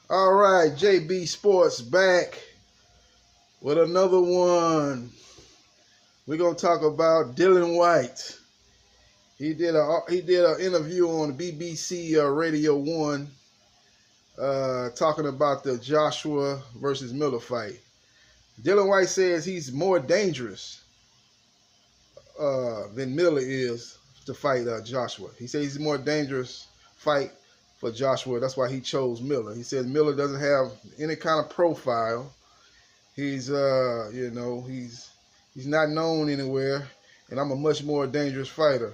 All right, JB Sports back with another one. We're gonna talk about Dillian Whyte. He did an interview on BBC Radio 1 talking about the Joshua versus Miller fight. Dillian Whyte says he's more dangerous than Miller is to fight Joshua. He says he's a more dangerous fight for Joshua. That's why he chose Miller. He says Miller doesn't have any kind of profile. He's he's not known anywhere, and I'm a much more dangerous fighter.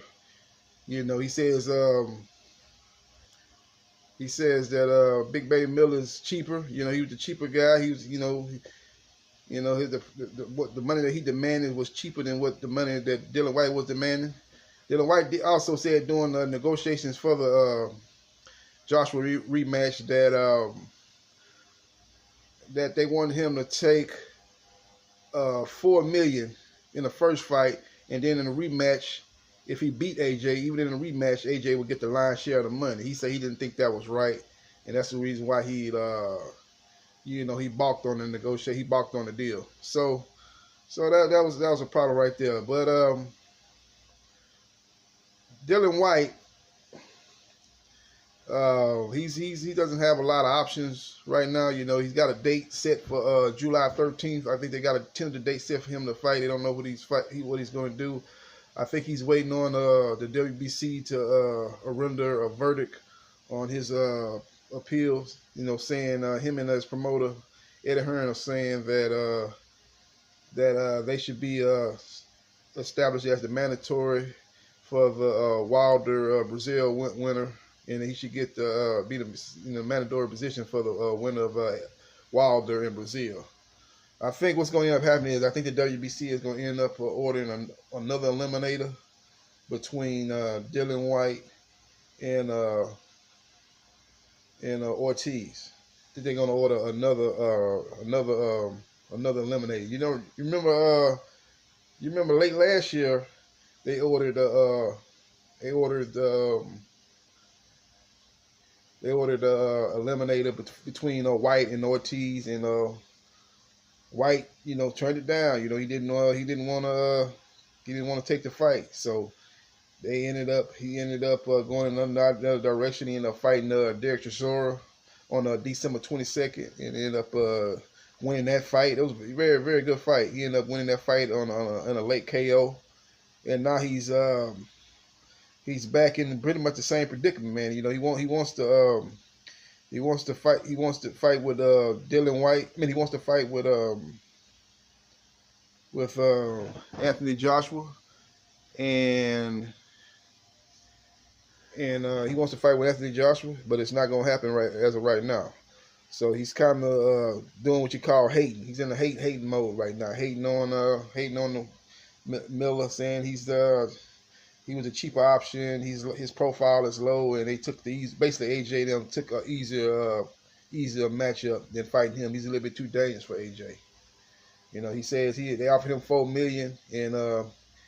He says that Big Baby Miller's cheaper. He was the cheaper guy. He was the money that he demanded was cheaper than what the money that Dillian Whyte was demanding. Dillian Whyte also said during the negotiations for the Joshua rematch that they wanted him to take $4 million in the first fight, and then in the rematch, if he beat AJ, even in the rematch, AJ would get the lion's share of the money. He said he didn't think that was right, and that's the reason why he balked on the negotiation. He balked on the deal. So that was a problem right there. But Dillian Whyte, he doesn't have a lot of options right now. He's got a date set for July 13th. I think they got a tentative date set for him to fight. They don't know what he's going to do. I think he's waiting on the WBC to render a verdict on his appeals. Saying him and his promoter Eddie Hearn are saying that they should be established as the mandatory for the Wilder Brazil winner, and he should get be the mandatory position for the winner of Wilder in Brazil. I think what's going to end up happening is I think the WBC is going to end up ordering another eliminator between Dillian Whyte and Ortiz. I think they're going to order another eliminator. You remember late last year they ordered eliminator between Whyte and Ortiz, and Whyte, turned it down. He didn't want to take the fight. So he ended up going in another direction. He ended up fighting Derek Chisora on December 22nd, and ended up winning that fight. It was a very, very good fight. He ended up winning that fight in a late KO, and now he's back in pretty much the same predicament, man. He wants to fight with Dillian Whyte. He wants to fight with Anthony Joshua, and he wants to fight with Anthony Joshua, but it's not going to happen as of right now. So he's kind of doing what you call hating. He's in the hating mode right now, hating on the Miller, saying he was a cheaper option. His profile is low, and they took basically AJ them took an easier matchup than fighting him. He's a little bit too dangerous for AJ. He says they offered him $4 million, and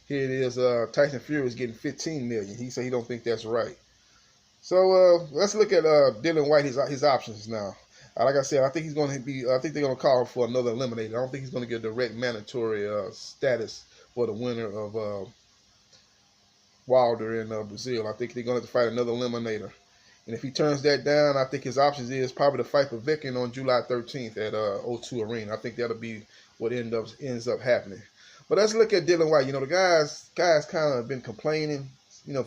here it is. Tyson Fury is getting $15 million. He said he don't think that's right. So let's look at Dillian Whyte, his options now. Like I said, I think they're going to call for another eliminator. I don't think he's going to get a direct mandatory status for the winner of Wilder in Brazil. I think they're going to have to fight another eliminator. And if he turns that down, I think his options is probably to fight for Vicken on July 13th at O2 Arena. I think that'll be what ends up happening. But let's look at Dillian Whyte. The guys kind of been complaining,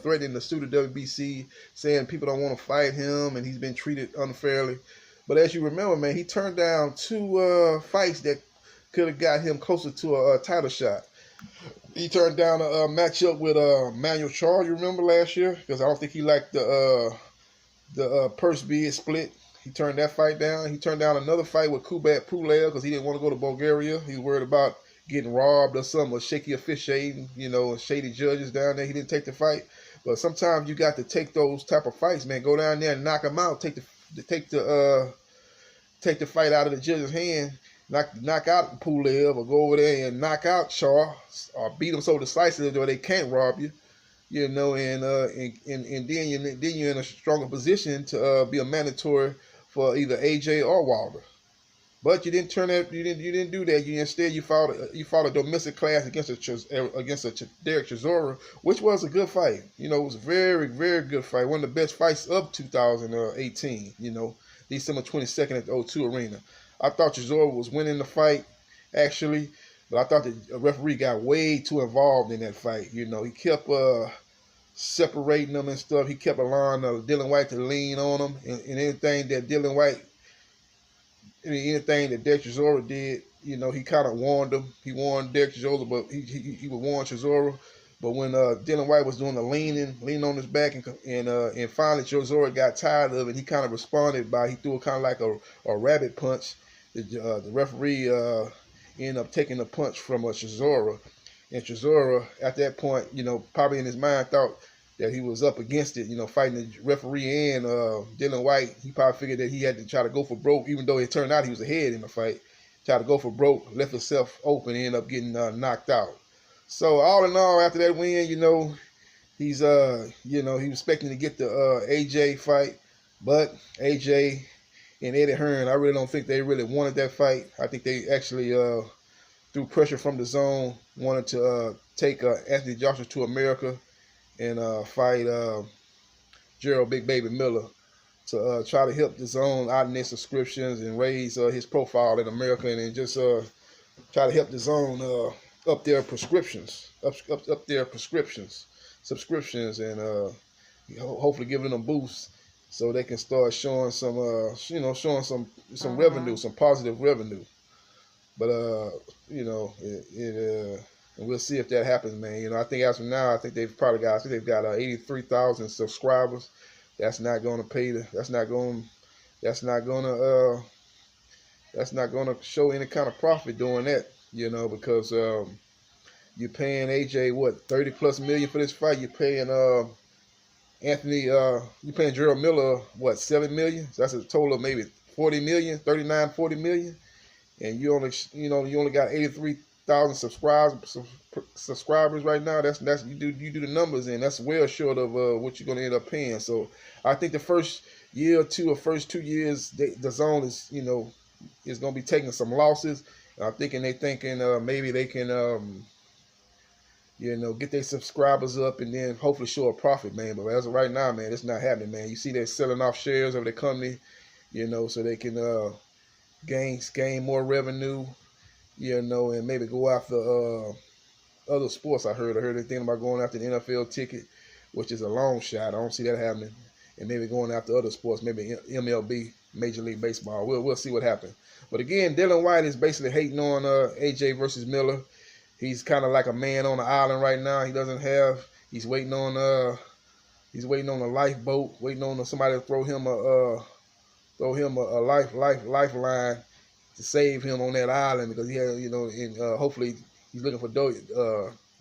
threatening to sue the WBC, saying people don't want to fight him, and he's been treated unfairly. But as you remember, man, he turned down 2 fights that could have got him closer to a title shot. He turned down a matchup with Manuel Charles, you remember last year? Because I don't think he liked the purse bid split. He turned that fight down. He turned down another fight with Kubrat Pulev because he didn't want to go to Bulgaria. He was worried about getting robbed or something, or shaky officiating, shady judges down there. He didn't take the fight. But sometimes you got to take those type of fights, man. Go down there and knock them out. Take the fight out of the judge's hand. Knock out Pulev, or go over there and knock out Shaw, or beat him so decisively where they can't rob you. you know, and then you're in a stronger position to be a mandatory for either AJ or Wilder. But you didn't turn that. You didn't do that. Instead you fought a domestic class against a Derek Chisora, which was a good fight. You know, it was a very, very good fight. One of the best fights of 2018. You know, December 22nd at the O2 Arena. I thought Chisora was winning the fight, actually, but I thought the referee got way too involved in that fight. You know, he kept separating them and stuff. He kept allowing Dillian Whyte to lean on him, and anything that Dillian Whyte. Anything that Derek Chisora did, you know, he kind of warned him. He warned Derek Chisora, but he would warn Chisora. But when Dillian Whyte was doing the leaning on his back, and finally Chisora got tired of it, he kind of responded by he threw kind of like a rabbit punch. The referee ended up taking the punch from Chisora, and Chisora at that point, you know, probably in his mind thought that he was up against it, you know, fighting the referee and Dillian Whyte. He probably figured that he had to try to go for broke, even though it turned out he was ahead in the fight. Tried to go for broke, left himself open, and ended up getting knocked out. So all in all, after that win, you know, he's you know, he was expecting to get the AJ fight, but AJ and Eddie Hearn, I really don't think they really wanted that fight. I think they actually through pressure from the zone wanted to take Anthony Joshua to America and fight Gerald Big Baby Miller to try to help the zone out in their subscriptions and raise his profile in America, and then just try to help the zone up their prescriptions, up their subscriptions, and hopefully giving them boosts so they can start showing some, you know, showing some revenue, some positive revenue. But you know, and we'll see if that happens, man. You know, I think as of now, I think they've got 83,000 subscribers. That's not going to pay the. That's not going to show any kind of profit doing that. You know, because you're paying AJ what, 30+ million for this fight. You're paying Anthony. You're paying Gerald Miller what, 7 million. So that's a total of maybe 40 million, 39, 40 million, and you only got 83,000 subscribers right now. That's you do the numbers, and that's well short of what you're gonna end up paying. So I think the first year or two, or first 2 years, the zone is, you know, is gonna be taking some losses. I'm thinking maybe they can you know, get their subscribers up and then hopefully show a profit, man. But as of right now, man, it's not happening, man. You see they're selling off shares of the company, you know, so they can gain more revenue, you know, and maybe go after other sports. I heard they're thinking about going after the NFL ticket, which is a long shot. I don't see that happening. And maybe going after other sports, maybe MLB, Major League Baseball. We'll see what happens. But again, Dillian Whyte is basically hating on AJ versus Miller. He's kind of like a man on the island right now. He's waiting on a lifeboat, waiting on somebody to throw him a lifeline to save him on that island, because he has, you know, and hopefully he's looking for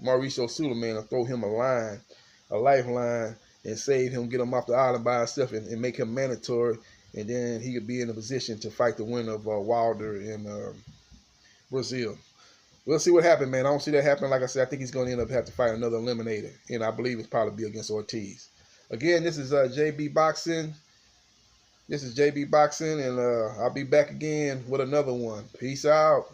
Mauricio Suleiman to throw him a lifeline, and save him, get him off the island by himself, and make him mandatory, and then he could be in a position to fight the winner of Wilder in Brazil. We'll see what happens, man. I don't see that happening. Like I said, I think he's going to end up having to fight another eliminator, and I believe it's probably be against Ortiz. Again, this is JB Boxing. This is JB Boxing, and I'll be back again with another one. Peace out.